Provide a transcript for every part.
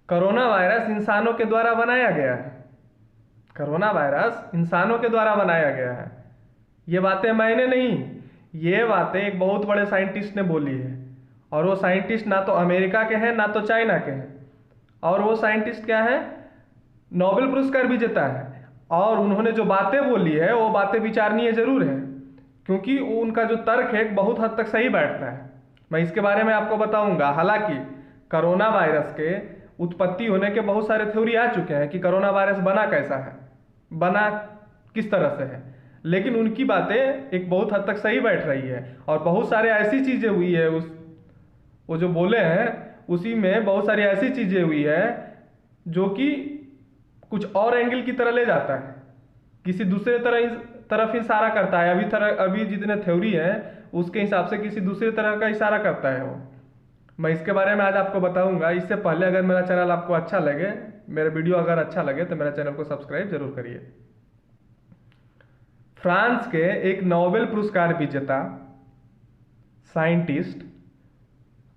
Corona virus इंसानों के द्वारा बनाया गया है। कोरोना वायरस इंसानों के द्वारा बनाया गया है। ये बातें मैंने नहीं, ये बातें एक बहुत बड़े साइंटिस्ट ने बोली है। और वो साइंटिस्ट ना तो अमेरिका के हैं ना तो चाइना के हैं। और वो साइंटिस्ट क्या है, नोबेल पुरस्कार विजेता है। और उन्होंने जो बातें बोली है वो बातें विचारणीय जरूर है, क्योंकि उनका जो तर्क है बहुत हद तक सही बैठता है। मैं इसके बारे में आपको बताऊंगा। हालांकि कोरोना वायरस के उत्पत्ति होने के बहुत सारे थ्योरी आ चुके हैं कि कोरोना वायरस बना कैसा है, बना किस तरह से है, लेकिन उनकी बातें एक बहुत हद तक सही बैठ रही है। और बहुत सारे ऐसी चीज़ें हुई है, उस वो जो बोले हैं उसी में बहुत सारी ऐसी चीज़ें हुई है जो कि कुछ और एंगल की तरह ले जाता है, किसी दूसरे तरफ इशारा करता है। अभी जितने थ्योरी हैं उसके हिसाब से किसी दूसरे तरह का इशारा करता है वो। मैं इसके बारे में आज आपको बताऊंगा। इससे पहले अगर मेरा चैनल आपको अच्छा लगे, मेरा वीडियो अगर अच्छा लगे तो मेरा चैनल को सब्सक्राइब जरूर करिए। फ्रांस के एक नोबेल पुरस्कार विजेता साइंटिस्ट,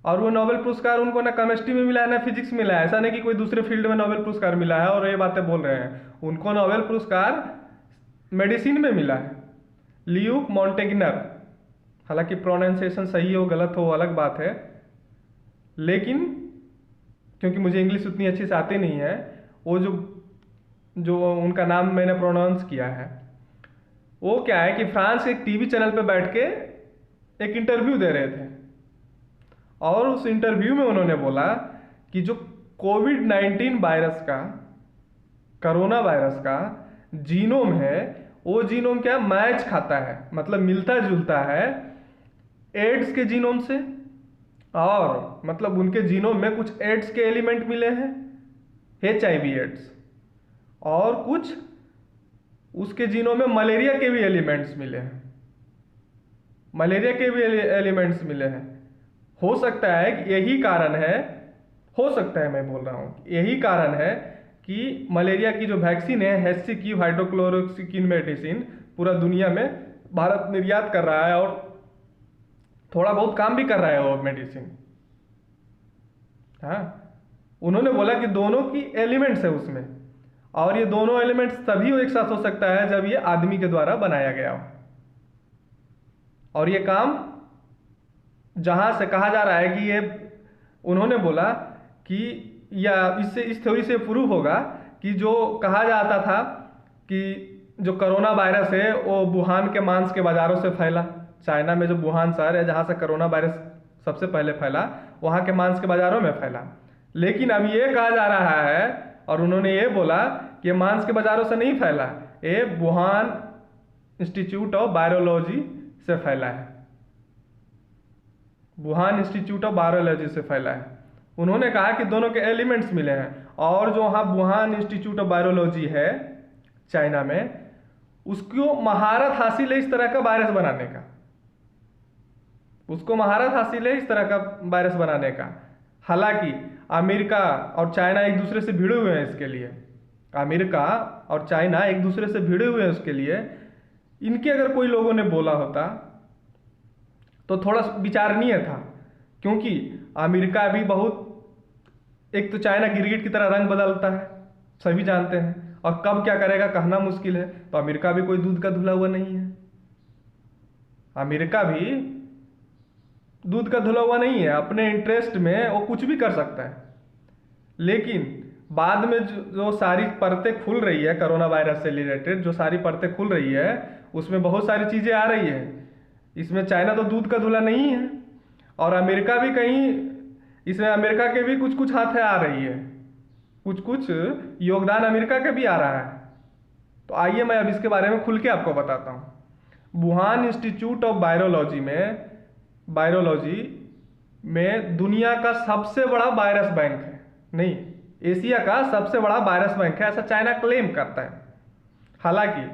और वो नोबेल पुरस्कार उनको ना केमिस्ट्री में मिला है ना फिजिक्स में मिला है। ऐसा नहीं कि कोई दूसरे फील्ड में नोबेल पुरस्कार मिला है और ये बातें बोल रहे हैं। उनको नोबेल पुरस्कार मेडिसिन में मिला है, ल्यूक मॉन्टेग्नर। हालांकि प्रोनाउंसिएशन सही हो गलत हो अलग बात है, लेकिन क्योंकि मुझे इंग्लिश उतनी अच्छी से आती नहीं है, वो जो जो उनका नाम मैंने प्रोनाउंस किया है, वो क्या है कि फ्रांस के एक टीवी चैनल पे बैठ के एक इंटरव्यू दे रहे थे। और उस इंटरव्यू में उन्होंने बोला कि जो कोविड-19 वायरस का, कोरोना वायरस का जीनोम है, वो जीनोम क्या मैच खाता है, मतलब मिलता जुलता है एड्स के जीनोम से। और मतलब उनके जीनोम में कुछ एड्स के एलिमेंट मिले हैं, HIV एड्स, और कुछ उसके जीनोम में मलेरिया के भी एलिमेंट्स मिले हैं, मलेरिया के भी एलिमेंट्स मिले हैं। हो सकता है कि यही कारण है, हो सकता है, मैं बोल रहा हूँ यही कारण है कि मलेरिया की जो वैक्सीन है HCQ हाइड्रोक्लोरोक्विन मेडिसिन पूरा दुनिया में भारत निर्यात कर रहा है और थोड़ा बहुत काम भी कर रहा है वो मेडिसिन। हाँ, उन्होंने बोला कि दोनों की एलिमेंट्स है उसमें, और ये दोनों एलिमेंट्स तभी एक साथ हो सकता है जब ये आदमी के द्वारा बनाया गया हो। और ये काम जहां से कहा जा रहा है कि ये, उन्होंने बोला कि या इससे इस थ्योरी से प्रूव होगा कि जो कहा जाता था कि जो कोरोना वायरस है वो वुहान के मांस के बाजारों से फैला। चाइना में जो वुहान शहर है जहां से कोरोना वायरस सबसे पहले फैला, वहां के मांस के बाजारों में फैला। लेकिन अब ये कहा जा रहा है, और उन्होंने ये बोला कि मांस के बाजारों से नहीं फैला, ये वुहान इंस्टीट्यूट ऑफ वायरोलॉजी से फैला है, वुहान इंस्टीट्यूट ऑफ वायरोलॉजी से फैला है। उन्होंने कहा कि दोनों के एलिमेंट्स मिले हैं। और जो वहाँ वुहान इंस्टीट्यूट ऑफ वायरोलॉजी है चाइना में, उसको महारत हासिल है इस तरह का वायरस बनाने का, उसको महारत हासिल है इस तरह का वायरस बनाने का। हालांकि अमेरिका और चाइना एक दूसरे से भिड़े हुए हैं इसके लिए, अमेरिका और चाइना एक दूसरे से भिड़े हुए हैं उसके लिए। इनके अगर कोई लोगों ने बोला होता तो थोड़ा विचारणीय था, क्योंकि अमेरिका भी बहुत, एक तो चाइना गिरगिट की तरह रंग बदलता है, सभी जानते हैं, और कब क्या करेगा कहना मुश्किल है। तो अमेरिका भी कोई दूध का धुला हुआ नहीं है, अमेरिका भी दूध का धुला हुआ नहीं है, अपने इंटरेस्ट में वो कुछ भी कर सकता है। लेकिन बाद में जो सारी परतें खुल रही है कोरोना वायरस से रिलेटेड, जो सारी परतें खुल रही है उसमें बहुत सारी चीज़ें आ रही है। इसमें चाइना तो दूध का धुला नहीं है, और अमेरिका भी कहीं, इसमें अमेरिका के भी कुछ कुछ हाथ आ रही है, कुछ कुछ योगदान अमेरिका का भी आ रहा है। तो आइए मैं अब इसके बारे में खुल के आपको बताता हूँ। वुहान इंस्टीट्यूट ऑफ वायरोलॉजी में दुनिया का सबसे बड़ा वायरस बैंक है, नहीं, एशिया का सबसे बड़ा वायरस बैंक है, ऐसा चाइना क्लेम करता है। हालांकि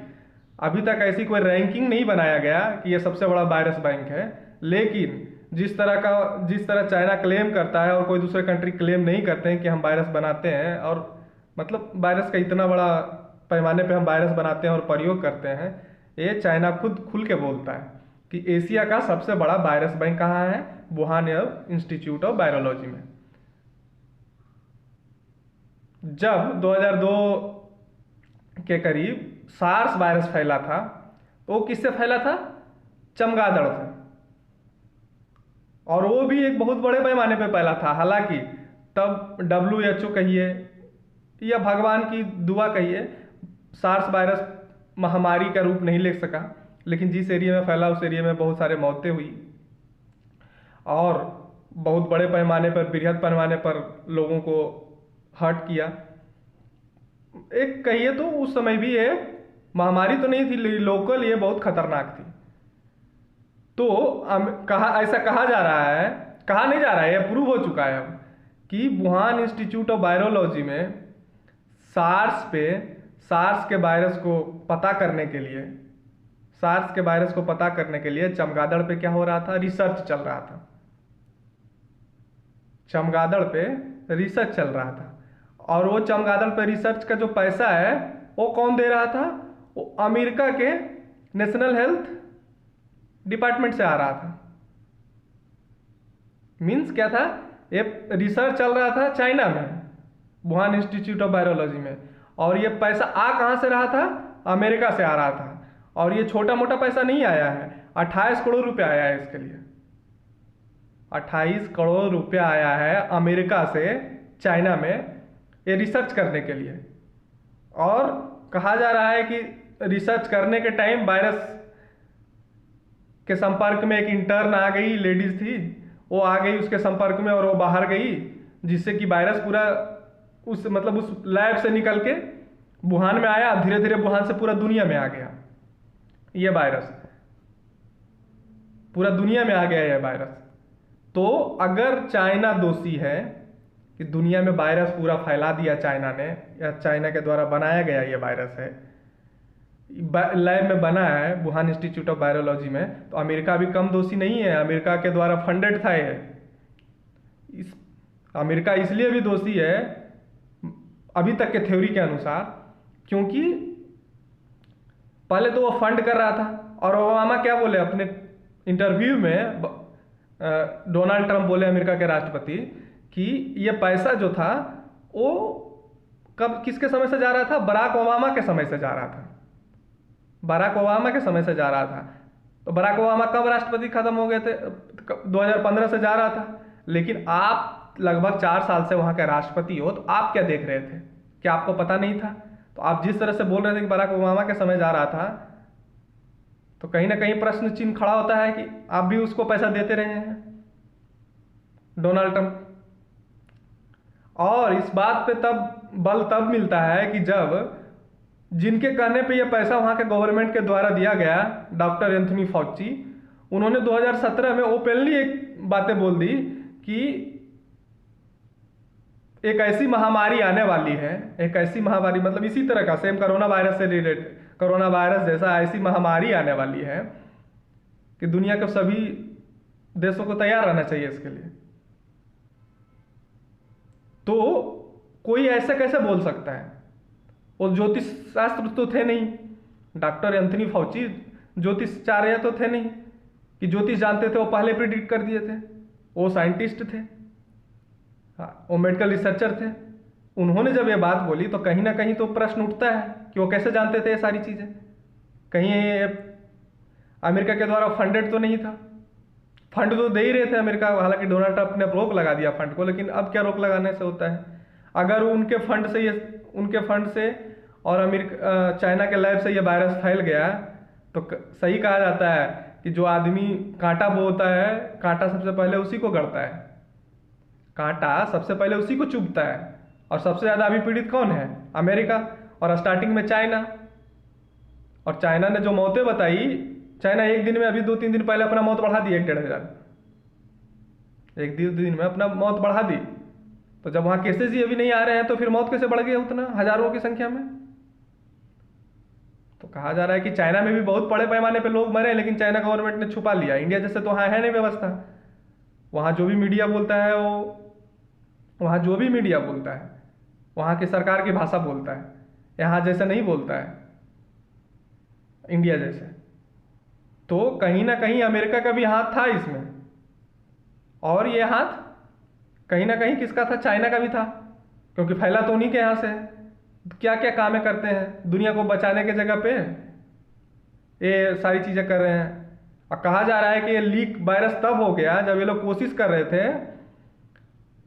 अभी तक ऐसी कोई रैंकिंग नहीं बनाया गया कि ये सबसे बड़ा वायरस बैंक है, लेकिन जिस तरह चाइना क्लेम करता है और कोई दूसरे कंट्री क्लेम नहीं करते हैं कि हम वायरस बनाते हैं, और मतलब वायरस का इतना बड़ा पैमाने पे हम वायरस बनाते हैं और प्रयोग करते हैं, ये चाइना खुद खुल के बोलता है कि एशिया का सबसे बड़ा वायरस बैंक कहाँ है, वुहान इंस्टीट्यूट ऑफ वायरोलॉजी में। जब 2002 के करीब सार्स वायरस फैला था, तो वो किससे फैला था? चमगादड़ से। और वो भी एक बहुत बड़े पैमाने पे फैला था। हालांकि तब WHO कहिए या भगवान की दुआ कहिए, सार्स वायरस महामारी का रूप नहीं ले सका, लेकिन जिस एरिया में फैला उस एरिया में बहुत सारे मौतें हुई और बहुत बड़े पैमाने पर, बृहद पैमाने पर लोगों को हर्ट किया। एक कहिए तो उस समय भी ये महामारी तो नहीं थी, लोकल ये बहुत खतरनाक थी। तो ऐसा कहा जा रहा है, कहा नहीं जा रहा है, ये प्रूव हो चुका है अब, कि वुहान इंस्टीट्यूट ऑफ वायरोलॉजी में सार्स के वायरस को पता करने के लिए, चमगादड़ पे क्या हो रहा था? रिसर्च चल रहा था। चमगादड़ पे रिसर्च चल रहा था। और वो चमगादड़ पे रिसर्च का जो पैसा है वो कौन दे रहा था? वो अमेरिका के नेशनल हेल्थ डिपार्टमेंट से आ रहा था। मीन्स क्या था? ये रिसर्च चल रहा था चाइना में, वुहान इंस्टीट्यूट ऑफ वायरोलॉजी में, और ये पैसा आ कहाँ से रहा था? अमेरिका से आ रहा था। और ये छोटा मोटा पैसा नहीं आया है, 28 करोड़ रुपया आया है इसके लिए। 28 करोड़ रुपया आया है अमेरिका से चाइना में ये रिसर्च करने के लिए। और कहा जा रहा है कि रिसर्च करने के टाइम वायरस के संपर्क में एक इंटर्न आ गई, लेडीज थी, वो आ गई उसके संपर्क में और वो बाहर गई, जिससे कि वायरस पूरा उस लैब से निकल के वुहान में आया। धीरे धीरे वुहान से पूरा दुनिया में आ गया ये वायरस, पूरा दुनिया में आ गया ये वायरस। तो अगर चाइना दोषी है कि दुनिया में वायरस पूरा फैला दिया चाइना ने, या चाइना के द्वारा बनाया गया ये वायरस है, लैब में बना है वुहान इंस्टीट्यूट ऑफ वायरोलॉजी में, तो अमेरिका भी कम दोषी नहीं है। अमेरिका के द्वारा फंडेड था ये। अमेरिका इसलिए भी दोषी है अभी तक के थ्योरी के अनुसार, क्योंकि पहले तो वो फंड कर रहा था। और ओबामा क्या बोले अपने इंटरव्यू में, डोनाल्ड ट्रंप बोले अमेरिका के राष्ट्रपति, कि ये पैसा जो था वो कब किसके समय से जा रहा था? बराक ओबामा के समय से जा रहा था। बराक ओबामा के समय से जा रहा था। तो बराक ओबामा कब राष्ट्रपति खत्म हो गए थे? 2015 से जा रहा था। लेकिन आप लगभग 4 साल से वहां के राष्ट्रपति हो, तो आप क्या देख रहे थे? क्या आपको पता नहीं था? तो आप जिस तरह से बोल रहे थे कि बराक ओबामा के समय जा रहा था, तो कहीं ना कहीं प्रश्न चिन्ह खड़ा होता है कि आप भी उसको पैसा देते रहे हैं, डोनाल्ड ट्रंप। और इस बात पे बल तब मिलता है कि जब जिनके कहने पे ये पैसा वहां के गवर्नमेंट के द्वारा दिया गया, डॉक्टर एंथनी फाउची, उन्होंने 2017 में ओपनली एक बातें बोल दी कि एक ऐसी महामारी आने वाली है, एक ऐसी महामारी इसी तरह का सेम कोरोना वायरस से रिलेटेड, कोरोना वायरस जैसा ऐसी महामारी आने वाली है कि दुनिया के सभी देशों को तैयार रहना चाहिए इसके लिए। तो कोई ऐसे कैसे बोल सकता है? वो ज्योतिष शास्त्र तो थे नहीं, डॉक्टर एंथनी फाउची ज्योतिषाचार्य तो थे नहीं कि ज्योतिष जानते थे, वो पहले प्रिडिक्ट कर दिए थे। वो साइंटिस्ट थे, हाँ, वो मेडिकल रिसर्चर थे। उन्होंने जब ये बात बोली तो कहीं ना कहीं तो प्रश्न उठता है कि वो कैसे जानते थे ये सारी चीज़ें? कहीं अमेरिका के द्वारा फंडेड तो नहीं था? फंड तो दे ही रहे थे अमेरिका, हालांकि डोनाल्ड ट्रंप ने रोक लगा दिया फंड को, लेकिन अब क्या रोक लगाने से होता है? अगर उनके फंड से और अमेरिका चाइना के लैब से ये वायरस फैल गया, तो सही कहा जाता है कि जो आदमी कांटा बोता है, कांटा सबसे पहले उसी को गड़ता है, कांटा सबसे पहले उसी को चुभता है। और सबसे ज़्यादा अभी पीड़ित कौन है? अमेरिका, और स्टार्टिंग में चाइना। और चाइना ने जो मौतें बताई, चाइना एक दिन में अभी 2-3 दिन पहले अपना मौत बढ़ा दी 1-1.5 हज़ार, 1-2 दिन में अपना मौत बढ़ा दी। तो जब वहाँ केसेस ही अभी नहीं आ रहे हैं तो फिर मौत कैसे बढ़ गई उतना हजारों की संख्या में? तो कहा जा रहा है कि चाइना में भी बहुत बड़े पैमाने पे लोग मरे, लेकिन चाइना गवर्नमेंट ने छुपा लिया। इंडिया जैसे तो वहाँ है नहीं व्यवस्था, वहाँ जो भी मीडिया बोलता है वहाँ की सरकार की भाषा बोलता है, यहाँ जैसे नहीं बोलता है इंडिया जैसे। तो कहीं ना कहीं अमेरिका का भी हाथ था इसमें, और ये हाथ कहीं ना कहीं किसका था? चाइना का भी था। क्योंकि फैला तो उन्हीं के यहाँ से है। क्या क्या कामें करते हैं दुनिया को बचाने के जगह पे, ये सारी चीज़ें कर रहे हैं। और कहा जा रहा है कि ये लीक वायरस तब हो गया जब ये लोग कोशिश कर रहे थे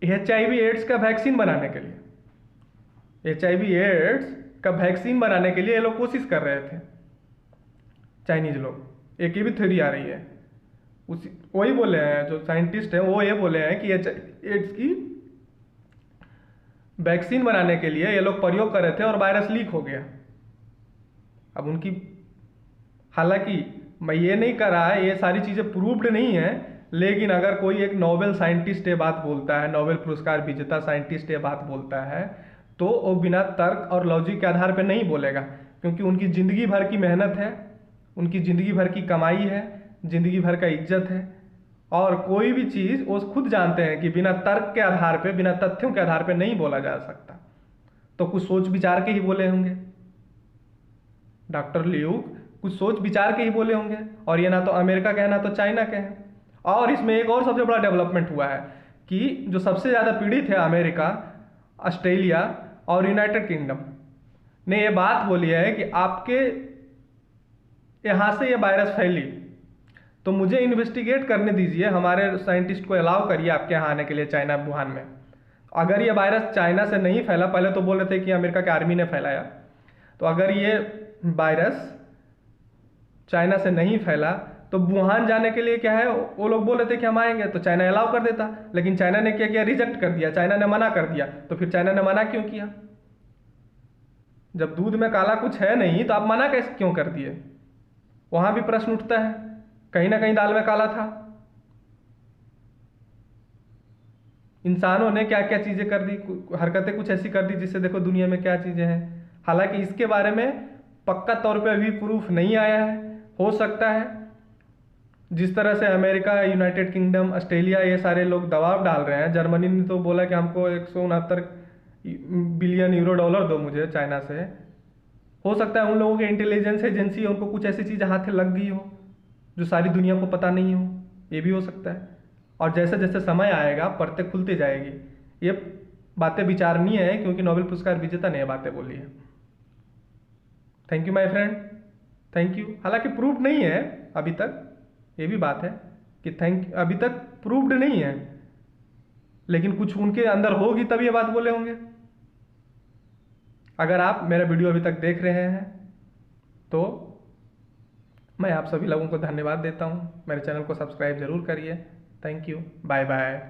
HIV एड्स का वैक्सीन बनाने के लिए। HIV एड्स का वैक्सीन बनाने के लिए ये लोग कोशिश कर रहे थे चाइनीज लोग। एक ये भी थ्योरी आ रही है, उसी वही बोले हैं जो साइंटिस्ट हैं, वो ये बोले हैं कि एड्स की वैक्सीन बनाने के लिए ये लोग प्रयोग कर रहे थे और वायरस लीक हो गया। अब उनकी, हालांकि मैं ये नहीं कर रहा है, ये सारी चीज़ें प्रूव्ड नहीं है, लेकिन अगर कोई एक नोबेल साइंटिस्ट ये बात बोलता है, नोबेल पुरस्कार विजेता साइंटिस्ट ये बात बोलता है, तो वो बिना तर्क और लॉजिक के आधार पर नहीं बोलेगा, क्योंकि उनकी ज़िंदगी भर की मेहनत है, उनकी ज़िंदगी भर की कमाई है, ज़िंदगी भर का इज्जत है। और कोई भी चीज़ वो खुद जानते हैं कि बिना तर्क के आधार पे, बिना तथ्यों के आधार पे नहीं बोला जा सकता। तो कुछ सोच विचार के ही बोले होंगे डॉक्टर ल्यूक, कुछ सोच विचार के ही बोले होंगे। और ये ना तो अमेरिका के हैं ना तो चाइना के हैं। और इसमें एक और सबसे बड़ा डेवलपमेंट हुआ है कि जो सबसे ज़्यादा पीड़ित है अमेरिका, ऑस्ट्रेलिया और यूनाइटेड किंगडम ने ये बात बोली है कि आपके यहाँ से ये वायरस फैली तो मुझे इन्वेस्टिगेट करने दीजिए, हमारे साइंटिस्ट को अलाउ करिए आपके यहाँ आने के लिए चाइना वुहान में। अगर ये वायरस चाइना से नहीं फैला, पहले तो बोल रहे थे कि अमेरिका के आर्मी ने फैलाया, तो अगर ये वायरस चाइना से नहीं फैला तो वुहान जाने के लिए क्या है, वो लोग बोल रहे थे कि हम आएंगे, तो चाइना अलाउ कर देता। लेकिन चाइना ने क्या किया, रिजेक्ट कर दिया, चाइना ने मना कर दिया। तो फिर चाइना ने मना क्यों किया? जब दूध में काला कुछ है नहीं तो आप मना कैसे क्यों कर दिए? वहाँ भी प्रश्न उठता है, कहीं ना कहीं दाल में काला था। इंसानों ने क्या क्या चीज़ें कर दी, हरकतें कुछ ऐसी कर दी जिससे देखो दुनिया में क्या चीज़ें हैं। हालांकि इसके बारे में पक्का तौर पे अभी प्रूफ नहीं आया है। हो सकता है जिस तरह से अमेरिका, यूनाइटेड किंगडम, ऑस्ट्रेलिया ये सारे लोग दबाव डाल रहे हैं। जर्मनी ने तो बोला कि हमको 169 बिलियन यूरो डॉलर दो मुझे चाइना से। हो सकता है उन लोगों के इंटेलिजेंस एजेंसी है, उनको कुछ ऐसी चीज़ हाथ लग गई हो जो सारी दुनिया को पता नहीं हो, ये भी हो सकता है। और जैसे जैसे समय आएगा परतें खुलती जाएगी। ये बातें विचारणीय है क्योंकि नोबेल पुरस्कार विजेता ने ये बातें बोली है। Thank you my friend, thank you. हालांकि प्रूव्ड नहीं है अभी तक, ये भी बात है कि अभी तक प्रूव्ड नहीं है, लेकिन कुछ उनके अंदर होगी तब ये बात बोले होंगे। अगर आप मेरा वीडियो अभी तक देख रहे हैं तो मैं आप सभी लोगों को धन्यवाद देता हूँ। मेरे चैनल को सब्सक्राइब जरूर करिए। Thank you, bye bye.